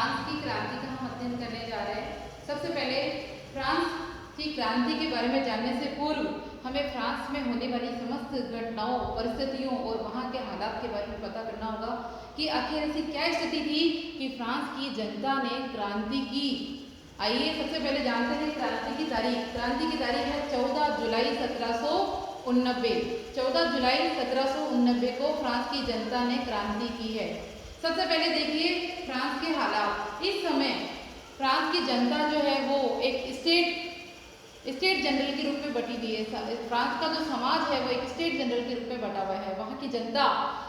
France की क्रांति का हम अध्ययन करने जा रहे हैं। सबसे पहले फ्रांस की क्रांति के बारे में जानने से पूर्व हमें फ्रांस में होने वाली समस्त घटनाओं, परिस्थितियों और वहाँ के हालात के बारे में पता करना होगा कि आखिर ऐसी क्या स्थिति थी कि फ्रांस की जनता ने क्रांति की। आइए सबसे पहले जानते हैं क्रांति की तारीख। क्रांति की तारीख है 14 जुलाई 1789। 14 जुलाई 1789 को फ्रांस की जनता ने क्रांति की है। सबसे पहले देखिए फ्रांस के हालात। इस समय फ्रांस की जनता जो है वो एक स्टेट जनरल के रूप में बटी हुई है। फ्रांस का जो समाज है वो एक स्टेट जनरल के रूप में बटा हुआ है। वहाँ की जनता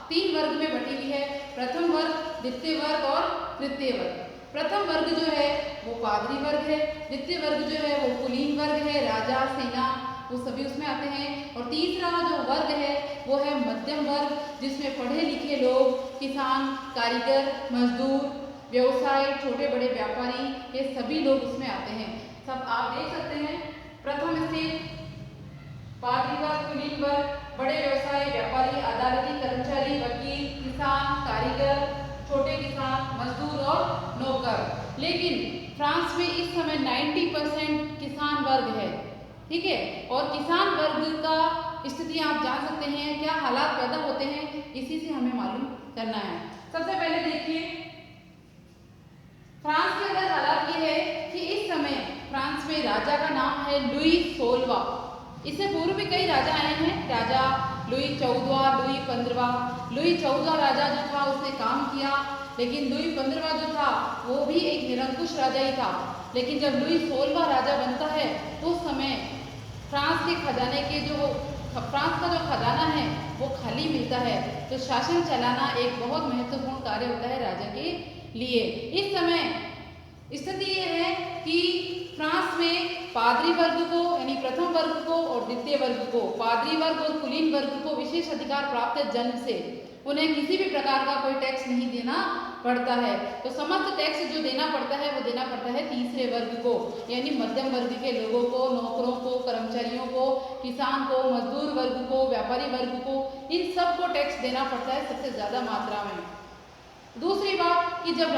3 वर्ग में बटी हुई है, प्रथम वर्ग, द्वितीय वर्ग और तृतीय वर्ग। प्रथम वर्ग जो है वो पादरी वर्ग है, द्वितीय वर्ग जो है वो कुलीन वर्ग है, राजा, सेना, वो सभी उसमें आते हैं। और तीसरा जो वर्ग है वो है मध्यम वर्ग, जिसमें पढ़े लिखे लोग, किसान, कारीगर, मजदूर, व्यवसाय, छोटे बड़े व्यापारी, ये सभी लोग उसमें आते हैं। सब आप देख सकते हैं। प्रथम स्टेज पादरी वर्ग, कुलीन वर्ग, बड़े व्यवसाय, व्यापारी, अदालती कर्मचारी, वकील, किसान, कारीगर, छोटे किसान, मजदूर और नौकर। लेकिन फ्रांस में इस समय 90% किसान वर्ग है, ठीक है। और किसान वर्ग का स्थिति आप जान सकते हैं, क्या हालात पैदा होते हैं, इसी से हमें मालूम करना है। सबसे पहले देखिए फ्रांस के अंदर हालात ये है कि इस समय फ्रांस में राजा का नाम है लुई 16वां। इससे पूर्व भी कई राजा आए हैं, राजा लुई 14वां, लुई 15वां। लुई 14 राजा जो था उसने काम किया, लेकिन लुई 15वां जो था वो भी एक निरंकुश राजा ही था। लेकिन जब लुई 16वां राजा बनता है तो उस समय फ्रांस के खजाने के फ्रांस का जो खजाना है वो खाली मिलता है। तो शासन चलाना एक बहुत महत्वपूर्ण कार्य होता है राजा के लिए। इस समय स्थिति ये है कि फ्रांस में पादरी वर्ग को यानी प्रथम वर्ग को और द्वितीय वर्ग को, पादरी वर्ग और कुलीन वर्ग को विशेष अधिकार प्राप्त है जन्म से। उन्हें किसी भी प्रकार का कोई टैक्स नहीं देना पड़ता है। तो समस्त टैक्स जो देना पड़ता है वो देना पड़ता है तीसरे वर्ग को, यानी मध्यम वर्ग के लोगों को, नौकरों को, कर्मचारियों को, किसान को, मजदूर वर्ग को, व्यापारी वर्ग को, इन सब को टैक्स देना पड़ता है सबसे ज्यादा मात्रा में। दूसरी बात कि जब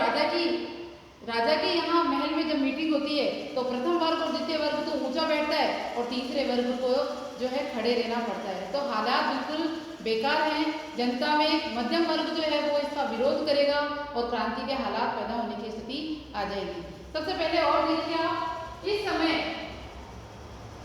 राजा के यहाँ महल में जब मीटिंग होती है तो प्रथम वर्ग और द्वितीय वर्ग तो ऊंचा बैठता है और तीसरे वर्ग को जो है खड़े रहना पड़ता है। तो हालात बिल्कुल बेकार हैं। जनता में मध्यम वर्ग जो है वो इसका विरोध करेगा और क्रांति के हालात पैदा होने की स्थिति आ जाएगी। सबसे पहले और देखिए आप, इस समय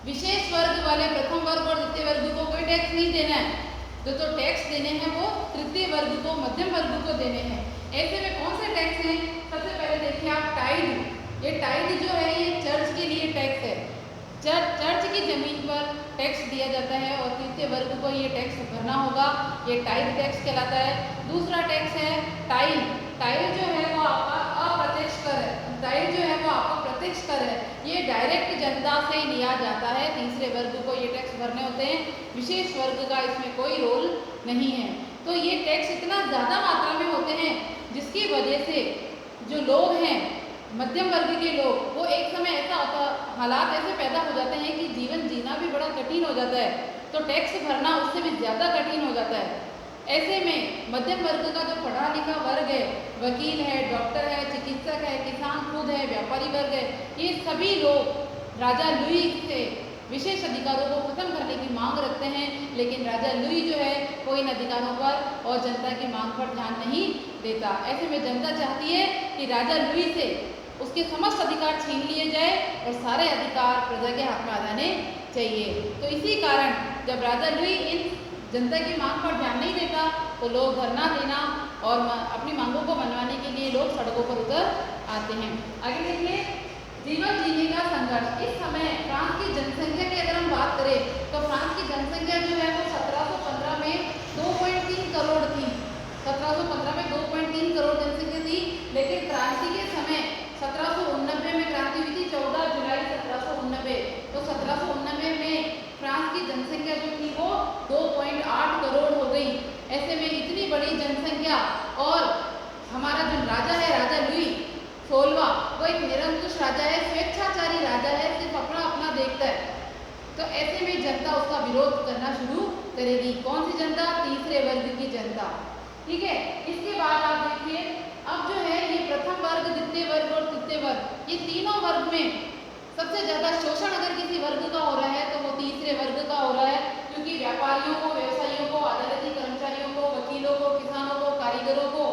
विशेष वर्ग वाले प्रथम वर्ग और द्वितीय वर्ग को कोई टैक्स नहीं देना है। जो टैक्स देने हैं वो तृतीय वर्ग को, मध्यम वर्ग को देने हैं। ऐसे में कौन से टैक्स हैं? सबसे पहले देखिए आप टाइड। ये टाइड जो है ये चर्च के लिए टैक्स है। चर्च की जमीन पर टैक्स दिया जाता है और तृतीय वर्ग को ये टैक्स भरना होगा। ये टाइड टैक्स कहलाता है। दूसरा टैक्स है टाइल। टाइल जो है वो आपका अप्रत्यक्ष कर है। टाइल जो है वो आपका प्रत्यक्ष कर है। ये डायरेक्ट जनता से लिया जाता है। तीसरे वर्ग को ये टैक्स भरने होते हैं। विशेष वर्ग का इसमें कोई रोल नहीं है। तो ये टैक्स इतना ज़्यादा मात्रा में होते हैं जिसकी वजह से जो लोग हैं, मध्यम वर्ग के लोग, वो एक समय ऐसा होता, हालात ऐसे पैदा हो जाते हैं कि जीवन जीना भी बड़ा कठिन हो जाता है। तो टैक्स भरना उससे भी ज़्यादा कठिन हो जाता है। ऐसे में मध्यम वर्ग का जो पढ़ा लिखा वर्ग है, वकील है, डॉक्टर है, चिकित्सक है, किसान खुद है, व्यापारी वर्ग है, ये सभी लोग राजा लुई से विशेष अधिकारों को खत्म करने की मांग रखते हैं। लेकिन राजा लुई जो है वो इन अधिकारों पर और जनता की मांग पर ध्यान नहीं देता। ऐसे में जनता चाहती है कि राजा लुई से उसके समस्त अधिकार छीन लिए जाए और सारे अधिकार प्रजा के हाथ में आ जाने चाहिए। तो इसी कारण जब राजा लुई इन जनता की मांग पर ध्यान नहीं देता तो लोग धरना देना और अपनी मांगों को मनवाने के लिए लोग सड़कों पर उतर आते हैं। आगे देखिए जीवन जीने का संघर्ष। इस समय फ्रांस की जनसंख्या की अगर हम बात करें तो फ्रांस की जनसंख्या जो है वो 1715 में 2.3 करोड़ थी। 1715 में 2.3 करोड़ जनसंख्या थी। लेकिन क्रांति के समय 1789 में क्रांति हुई थी, 14 जुलाई 1789। तो 1789 में फ्रांस की जनसंख्या जो थी वो 2.8 करोड़ हो गई। ऐसे में इतनी बड़ी जनसंख्या और हमारा जो राजा है, राजा लुई 16वां, वो एक निरंकुश राजा है, स्वेच्छाचारी राजा है, सिर्फ अपना अपना देखता है। तो ऐसे में जनता उसका विरोध करना शुरू करेगी। कौन सी जनता? तीसरे वर्ग की जनता, ठीक है। इसके बाद आप देखिए अब जो है ये प्रथम वर्ग, द्वितीय सबसे ज्यादा शोषण अगर किसी वर्ग का हो रहा है तो वो तीसरे वर्ग का हो रहा है, क्योंकि व्यापारियों को, व्यवसायियों को, अदालती कर्मचारियों को, वकीलों को, किसानों को, कारीगरों को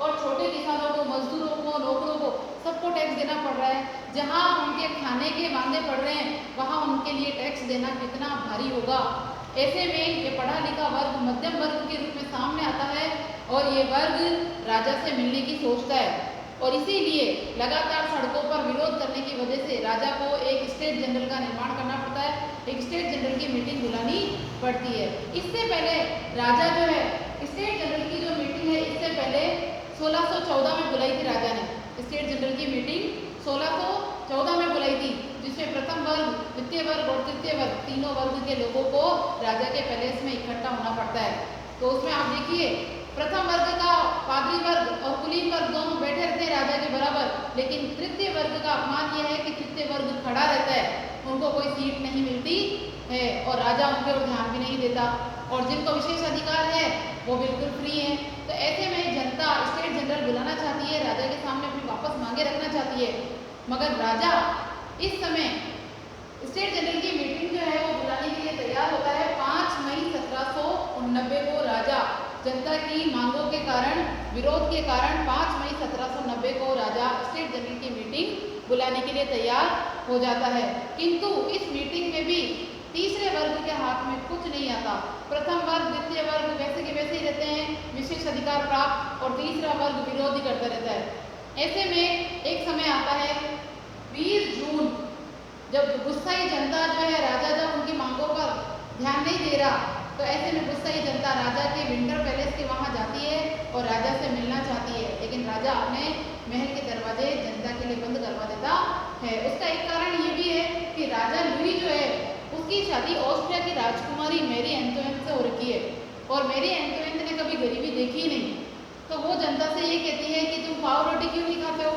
और छोटे किसानों को, मजदूरों को, नौकरों को, सबको टैक्स देना पड़ रहा है। जहाँ उनके खाने के मांगे पड़ रहे हैं वहाँ उनके लिए टैक्स देना कितना भारी होगा। ऐसे में ये पढ़ा लिखा वर्ग मध्यम वर्ग के रूप में सामने आता है और ये वर्ग राजा से मिलने की सोचता है और इसीलिए लगातार सड़कों पर विरोध करने की वजह से राजा को एक स्टेट जनरल का निर्माण करना पड़ता है, एक स्टेट जनरल की मीटिंग बुलानी पड़ती है। इससे पहले राजा जो है स्टेट जनरल की जो मीटिंग है इससे पहले 1614 में बुलाई थी राजा ने। स्टेट जनरल की मीटिंग 1614 में बुलाई थी, जिसमें प्रथम वर्ग, द्वितीय वर्ग और तृतीय वर्ग तीनों वर्ग के लोगों को राजा के पैलेस में इकट्ठा होना पड़ता है। तो उसमें आप देखिए प्रथम वर्ग का पादरी वर्ग और कुलीन वर्ग दोनों बैठे रहते हैं राजा के बराबर, लेकिन तृतीय वर्ग का अपमान यह है कि तृतीय वर्ग खड़ा रहता है, उनको कोई सीट नहीं मिलती है और राजा उनके ओर ध्यान भी नहीं देता और जिनको विशेष अधिकार है वो बिल्कुल फ्री है। तो ऐसे में जनता स्टेट जनरल बुलाना चाहती है, राजा के सामने अपनी वापस मांगे रखना चाहती है, मगर राजा इस समय स्टेट जनरल की मीटिंग जो है वो बुलाने के लिए तैयार होता है। 5 मई 1789 को राजा जनता की मांगों के कारण, विरोध के कारण 5 मई 1790 को राजा स्टेट जनरल की मीटिंग बुलाने के लिए तैयार हो जाता है। किंतु इस मीटिंग में भी तीसरे वर्ग के हाथ में कुछ नहीं आता। प्रथम वर्ग, द्वितीय वर्ग वैसे के वैसे ही रहते हैं, विशेष अधिकार प्राप्त, और तीसरा वर्ग विरोध ही करता रहता है। ऐसे में एक समय आता है 20 जून, जब गुस्साई जनता जो है राजा जब उनकी मांगों पर ध्यान नहीं दे रहा, तो ऐसे में गुस्साई जनता राजा के विंटर पैलेस के वहाँ जाती है और राजा से मिलना चाहती है, लेकिन राजा अपने महल के दरवाजे जनता के लिए बंद करवा देता है। उसका एक कारण ये भी है कि राजा लुई जो है उसकी शादी ऑस्ट्रिया की राजकुमारी मैरी एंटोइनेट से हो रखी है और मैरी एंटोइनेट ने कभी गरीबी देखी नहीं, तो वो जनता से ये कहती है कि तुम पाव रोटी क्यों नहीं खाते हो,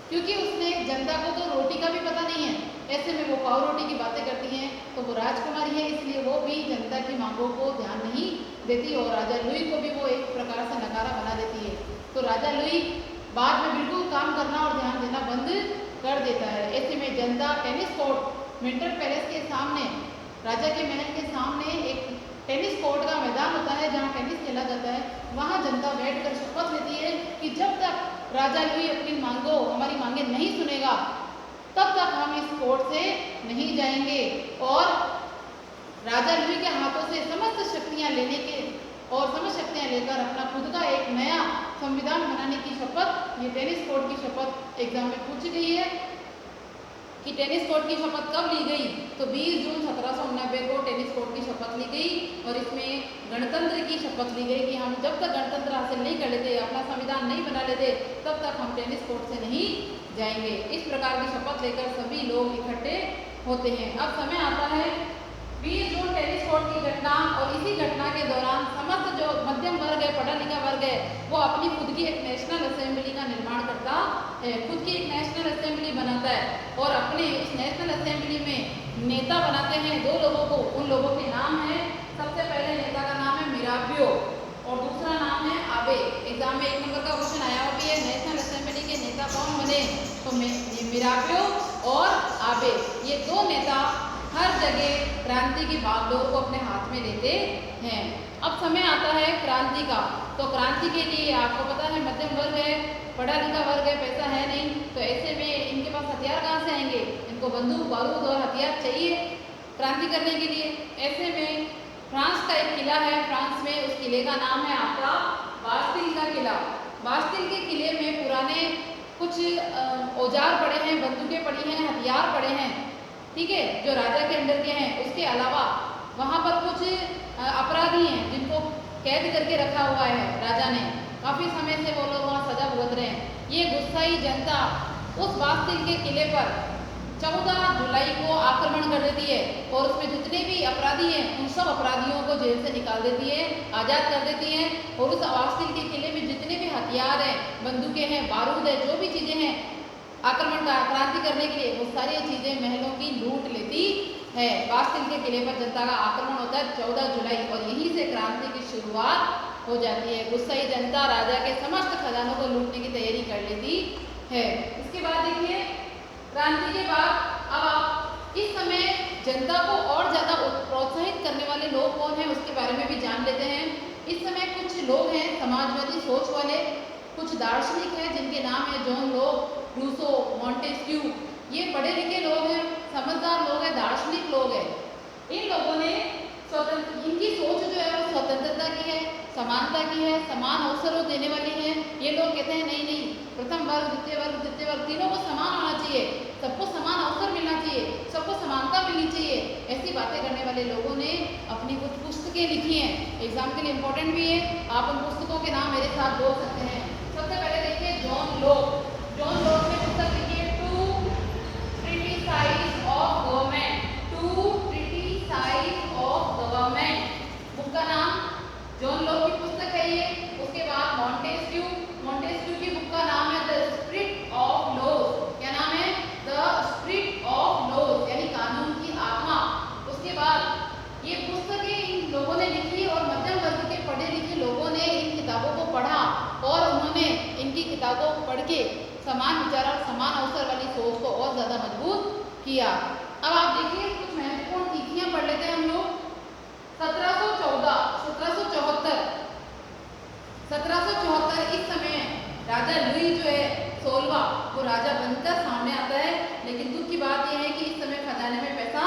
क्योंकि उसने जनता को तो रोटी का भी पता नहीं है। ऐसे में वो पाव रोटी की बातें करती हैं, तो वो राजकुमारी है इसलिए वो भी जनता की मांगों को ध्यान नहीं देती और राजा लुई को भी वो एक प्रकार से नकारा बना देती है। तो राजा लुई बाद में बिल्कुल काम करना और ध्यान देना बंद कर देता है। ऐसे में जनता टेनिस कोर्ट, विंटर पैलेस के सामने, राजा के महल के सामने एक टेनिस कोर्ट का मैदान होता है जहाँ टेनिस खेला जाता है, वहाँ जनता बैठकर शपथ लेती है कि जब तक राजा लुई अपनी मांगों, हमारी मांगे नहीं सुनेगा तब तक हम इस कोर्ट से नहीं जाएंगे। और राजा लुई के हाथों से समस्त शक्तियाँ लेने के और समस्त शक्तियाँ लेकर अपना खुद का एक नया संविधान बनाने की शपथ, ये टेनिस कोर्ट की शपथ एग्जाम में पूछी गई है कि टेनिस कोर्ट की शपथ कब ली गई, तो 20 जून 1789 को टेनिस कोर्ट की शपथ ली गई और इसमें गणतंत्र की शपथ ली गई कि हम जब तक गणतंत्र हासिल नहीं कर लेते, अपना संविधान नहीं बना लेते, तब तक हम टेनिस कोर्ट से नहीं जाएंगे। इस प्रकार की शपथ लेकर सभी लोग इकट्ठे होते हैं। अब समय आता है 20 जून टेनिस कोर्ट की घटना, और इसी घटना के दौरान समस्त जो मध्यम वर्ग है, पढ़ा लिखा वर्ग है, वो अपनी खुद की एक नेशनल असेंबली का निर्माण करता है, खुद की एक नेशनल असेंबली बनाता है और अपने इस नेशनल असेंबली में नेता बनाते हैं 2 लोगों को। उन लोगों के नाम है, सबसे पहले नेता का नाम है मिराबियो और दूसरा नाम है आबे। एग्जाम में 1 नंबर का क्वेश्चन आया हुआ भी है, नेशनल असेंबली के नेता कौन बने, तो मिराबियो और आबे, ये 2 नेता हर जगह क्रांति की बागडोर को अपने हाथ में लेते हैं। अब समय आता है क्रांति का, तो क्रांति के लिए आपको पता है मध्यम वर्ग है, पढ़ा लिखा वर्ग है, पैसा है नहीं, तो ऐसे में इनके पास हथियार कहाँ से आएंगे, इनको बंदूक, बारूद और हथियार चाहिए क्रांति करने के लिए। ऐसे में फ्रांस का एक किला है, फ्रांस में, उस किले का नाम है आपका बास्टिल का किला। बास्टिल के किले में पुराने कुछ औजार पड़े हैं, बंदूकें पड़ी हैं, हथियार पड़े हैं, ठीक है, जो राजा के अंडर के हैं। उसके अलावा वहाँ पर कुछ अपराधी हैं जिनको कैद करके रखा हुआ है राजा ने, काफ़ी समय से वो लोग वहाँ सजा भुगत रहे हैं। ये गुस्साई जनता उस बास्टिल के किले पर 14 जुलाई को आक्रमण कर देती है और उसमें जितने भी अपराधी हैं उन सब अपराधियों को जेल से निकाल देती है, आज़ाद कर देती है और उस बास्टिल के किले में जितने भी हथियार हैं, बंदूकें हैं, बारूद है, जो भी चीज़ें हैं आक्रमण का क्रांति करने के लिए, वो सारी चीज़ें महलों की लूट लेती है। बास्टिल के किले पर जनता का आक्रमण होता है 14 जुलाई और यहीं से क्रांति की शुरुआत हो जाती है। गुस्साई जनता राजा के समस्त खजानों को लूटने की तैयारी कर लेती है। इसके बाद देखिए क्रांति के बाद अब आप इस समय जनता को और ज़्यादा प्रोत्साहित करने वाले लोग कौन हैं उसके बारे में भी जान लेते हैं। इस समय कुछ लोग हैं समाजवादी सोच वाले, कुछ दार्शनिक हैं जिनके नाम है जॉन लॉक, रूसो, मॉन्टेस्क्यू। ये पढ़े लिखे लोग हैं, समझदार लोग हैं, दार्शनिक लोग हैं। इन लोगों ने इनकी सोच जो है वो स्वतंत्रता की है, समानता की है, समान अवसरों देने वाली है। ये लोग कहते हैं नहीं नहीं, प्रथम वर्ग, द्वितीय वर्ग, तृतीय वर्ग तीनों को समान होना चाहिए, सबको समान अवसर मिलना चाहिए, सबको समानता मिलनी चाहिए। ऐसी बातें करने वाले लोगों ने अपनी कुछ पुस्तकें लिखी हैं, एग्जाम के लिए इम्पोर्टेंट भी है। आप उन पुस्तकों के नाम मेरे साथ बोल सकते हैं। सबसे पहले देखिए जॉन लॉक। जॉन लॉक ने पुस्तक लिखी है two treatises of government. Two treatises of government, book का नाम जॉन लॉक की पुस्तक है ये। उसके बाद मॉन्टेस्क्यू, मॉन्टेस्क्यू की बुक का नाम है द स्पिरिट ऑफ लॉज। क्या नाम है? द स्पिरिट ऑफ लॉज, यानी कानून की आत्मा। उसके बाद ये पुस्तकें इन लोगों ने लिखी और मध्यम वर्ग के पढ़े लिखे लोगों ने इन किताबों को पढ़ा और उन्होंने इनकी किताबों को पढ़ के समान विचार और समान अवसर वाली सोच को और ज़्यादा मजबूत किया। अब आप देखिए कुछ महत्वपूर्ण तिथियां पढ़ लेते हैं हम लोग। 1714, 1774, 1774 इस समय राजा लुई जो है 16वां वो राजा बनकर सामने आता है। लेकिन दुख की बात यह है कि इस समय खजाने में पैसा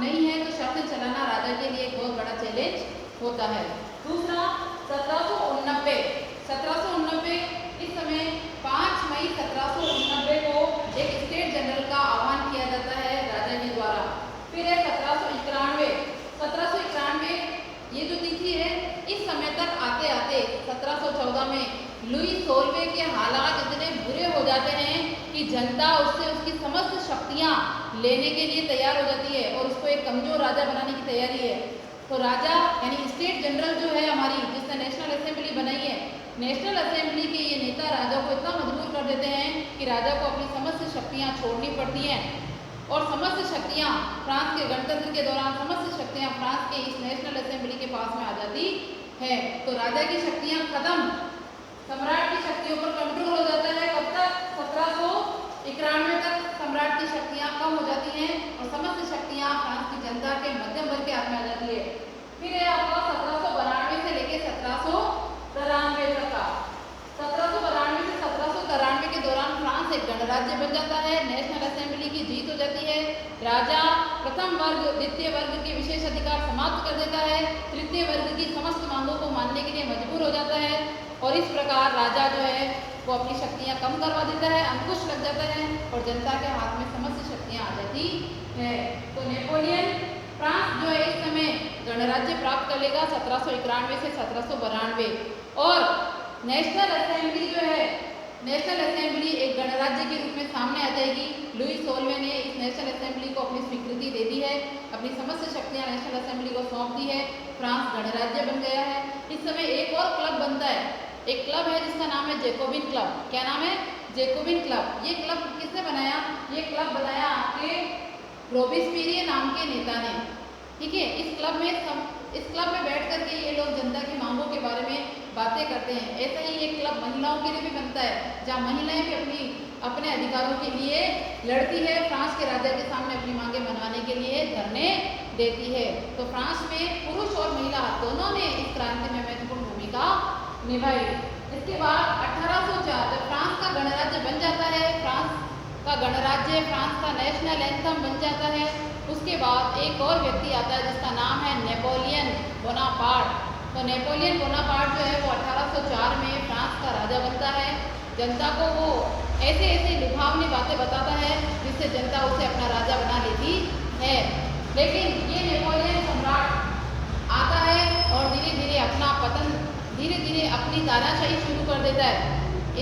नहीं है, तो शासन चलाना राजा के लिए एक बहुत बड़ा चैलेंज होता है। दूसरा 1789, 1789 इस समय 5 मई 1789 को एक स्टेट जनरल का आह्वान किया जाता है राजा के द्वारा। फिर है 1791, 1791 ये जो तिथि है इस समय तक आते आते 1714 में लुई 16वें के हालात इतने बुरे हो जाते हैं कि जनता उससे उसकी समस्त शक्तियां लेने के लिए तैयार हो जाती है और उसको एक कमजोर राजा बनाने की तैयारी है। तो राजा यानी स्टेट जनरल जो है हमारी, जिसने नेशनल असेंबली बनाई है, नेशनल असेंबली के ये नेता राजा को इतना मजबूर कर देते हैं कि राजा को अपनी समस्त शक्तियाँ छोड़नी पड़ती हैं और समस्त शक्तियाँ फ्रांस के गणतंत्र के दौरान समस्त शक्तियाँ फ्रांस के इस नेशनल असेंबली के पास में आ जाती है। तो राजा की शक्तियाँ खत्म, सम्राट की शक्तियों पर कंट्रोल हो जाता है। कब तक? 1791 तक सम्राट की शक्तियाँ कम हो जाती हैं और समस्त शक्तियाँ फ्रांस की जनता के मध्यम वर्ग के हाथ में आ जाती है। फिर है आपका 1792 से लेके 1793 तक का। 1792 से 1793 के दौरान फ्रांस एक गणराज्य बन जाता है, नेशनल असेंबली की जीत हो जाती है, राजा प्रथम वर्ग द्वितीय वर्ग के विशेष अधिकार समाप्त कर देता है, तृतीय वर्ग की समस्त मांगों को मानने के लिए मजबूर हो जाता है और इस प्रकार राजा जो है वो अपनी शक्तियाँ कम करवा देता है, अंकुश लग जाता है और जनता के हाथ में समस्त शक्तियाँ आ जाती है। तो नेपोलियन फ्रांस जो है इस समय गणराज्य प्राप्त कर लेगा 1791 से 1792 और नेशनल असेंबली जो है, नेशनल असेंबली एक गणराज्य के रूप में सामने आ जाएगी। लुई 16वें ने इस नेशनल असेंबली को अपनी स्वीकृति दे दी है, अपनी समस्त शक्तियां नेशनल असेंबली को सौंप दी है, फ्रांस गणराज्य बन गया है। इस समय एक और क्लब बनता है, एक क्लब है जिसका नाम है जैकोबिन क्लब। क्या नाम है? Jacobin club. ये क्लब किसने बनाया? ये क्लब बनाया आपके रोबेस्पियर नाम के नेता ने। ठीक है, इस क्लब में बैठ करके ये लोग जनता की मांगों के बारे में बातें करते हैं। ऐसा ही एक क्लब महिलाओं के लिए भी बनता है, जहाँ महिलाएं भी अपने अधिकारों के लिए लड़ती है, फ्रांस के राजा के सामने अपनी मांगे मनवाने के लिए धरने देती है। तो फ्रांस में पुरुष और महिला दोनों ने इस क्रांति में महत्वपूर्ण भूमिका निभाई। इसके बाद 1804 जब फ्रांस का गणराज्य बन जाता है, फ्रांस का गणराज्य फ्रांस का नेशनल एंथम बन जाता है, उसके बाद एक और व्यक्ति आता है जिसका नाम है नेपोलियन बोनापार्ट। तो नेपोलियन बोनापार्ट जो है वो 1804 में फ्रांस का राजा बनता है। जनता को वो ऐसे ऐसे लुभावनी बातें बताता है जिससे जनता उसे अपना राजा बना लेती है। लेकिन ये नेपोलियन सम्राट आता है और धीरे धीरे अपना पतन, धीरे धीरे अपनी तानाशाही शुरू कर देता है।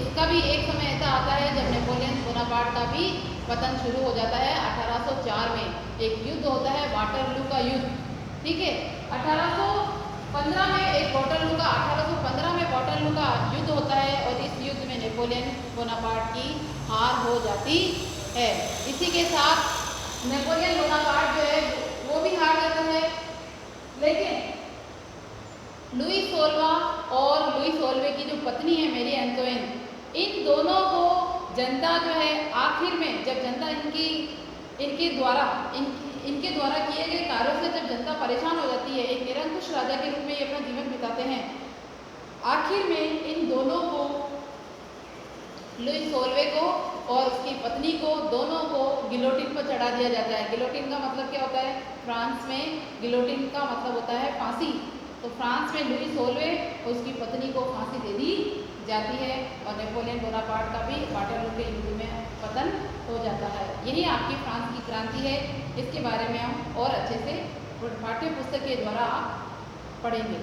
इसका भी एक समय ऐसा आता है जब नेपोलियन बोनापार्ट का भी पतन शुरू हो जाता है। 1804 में एक युद्ध होता है, वाटरलू का युद्ध। ठीक है, 1815 में एक वाटरलू का 1815 में वाटरलू का युद्ध होता है और इस युद्ध में नेपोलियन बोनापार्ट की हार हो जाती है। इसी के साथ नेपोलियन बोनापार्ट जो है वो भी हार जाता है। लेकिन लुई 16वां और लुई 16वें की जो पत्नी है मेरी एंटोइन, इन दोनों को जनता जो है आखिर में जब जनता इनकी इनके द्वारा इनके द्वारा किए गए कार्यों से जब जनता परेशान हो जाती है, एक निरंकुश राजा के रूप में ये अपना जीवन बिताते हैं। आखिर में इन दोनों को, लुई सोलवे को और उसकी पत्नी को, दोनों को गिलोटिन पर चढ़ा दिया जाता है। गिलोटिन का मतलब क्या होता है? फ्रांस में गिलोटिन का मतलब होता है फांसी। तो फ्रांस में लुई सोलवे और उसकी पत्नी को फांसी दे दी जाती है और नेपोलियन बोनापार्ट का भी वाटरलू के युद्ध में पतन हो जाता है। यही आपकी फ्रांस की क्रांति है। इसके बारे में हम और अच्छे से पाठ्य पुस्तक के द्वारा आप पढ़ेंगे।